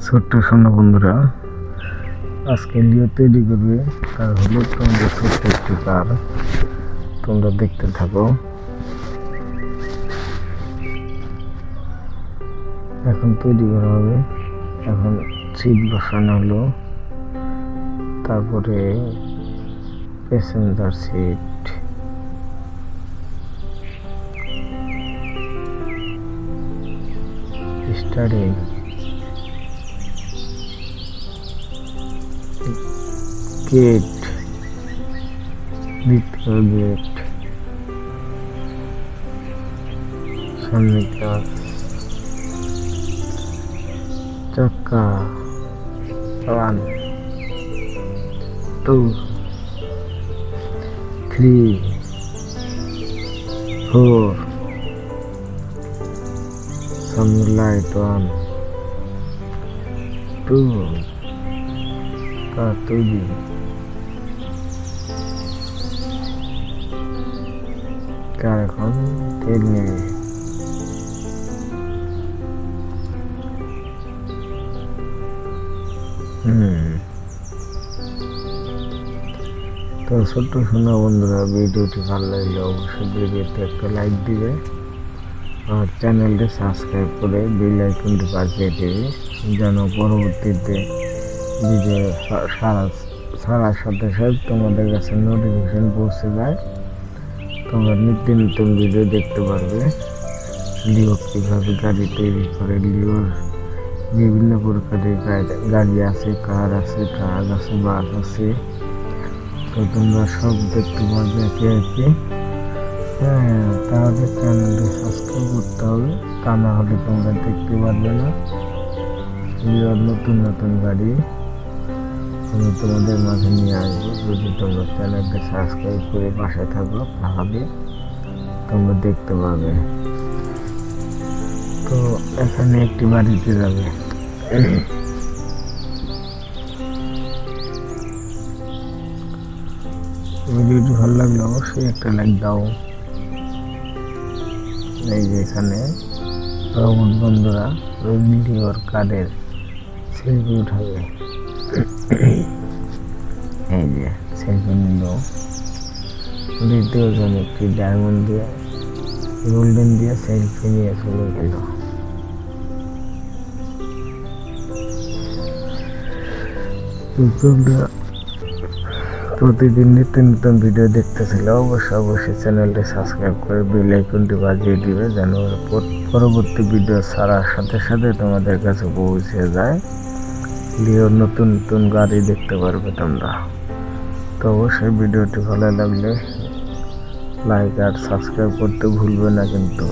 ছোট্ট সোনা বন্ধুরা, আজকে লিও তৈরি করবে। তার হলো তোমাদের ছোট্ট একটি কার, তোমরা দেখতে থাকো। এখন তৈরি করা হবে। এখন সিট বসানো হলো, তারপরে প্যাসেঞ্জার সিট, স্টারিং, গেট, দ্বিতীয় গেট, সামনে গ্লাস, চাকা, 1 2 3 4, সামনে লাইট 1 2, কার তৈরি। কার এখন তেল নেবে। তো ছোট্ট সোনা বন্ধুরা, ভিডিওটি ভালো লাগলে অবশ্যই ভিডিওতে একটা লাইক দিবে আর চ্যানেলটি সাবস্ক্রাইব করে বেল আইকনটি বাজিয়ে দেবে, যেন পরবর্তীতে ভিডিও ছাড়ার সাথে সাথে তোমাদের কাছে নোটিফিকেশন পৌঁছে যায়। তোমরা নিত্য নতুন ভিডিও দেখতে পারবে। লিও কীভাবে গাড়ি তৈরি করে, লিওর বিভিন্ন প্রকারের গাড়ি আছে, কার আছে, ট্রাক আছে, বাস আছে। তো তোমরা সব দেখতে পারবে একে একে। তাহলে চ্যানেলটি সাবস্ক্রাইব করতে হবে, তা না হলে তোমরা দেখতে পারবে না লিওর নতুন নতুন গাড়ি আমি তোমাদের মাঝে নিয়ে আসবো। যদি তোমরা চ্যানেলটি সাবস্ক্রাইব করে পাশে থাকো, তাহলে তোমরা দেখতে পাবে। তো এখানে একটি বাড়িতে যাবে। ভিডিওটি ভালো লাগলে অবশ্যই একটা লাইক দাও। এই যে এখানে রোবট বন্ধুরা লিওর কারের সেলফি উঠাবে। এই যে সেলফি নিল। দ্বিতীয়জন একটি ডায়মন্ড দিয়ে, গোল্ডেন দিয়ে সেলফি নিয়ে চলে গেল। তোমরা প্রতিদিন নিত্য নতুন ভিডিও দেখতেছিল, অবশ্যই চ্যানেলটি সাবস্ক্রাইব করে বেল আইকনটি বাজিয়ে দিবে, যেন পরবর্তী ভিডিও ছাড়ার সাথে সাথে তোমাদের কাছে পৌঁছে যায়। লিওর নতুন নতুন গাড়ি দেখতে পারবে তোমরা। তো অবশ্যই ভিডিওটি ভালো লাগলে লাইক আর সাবস্ক্রাইব করতে ভুলবে না কিন্তু।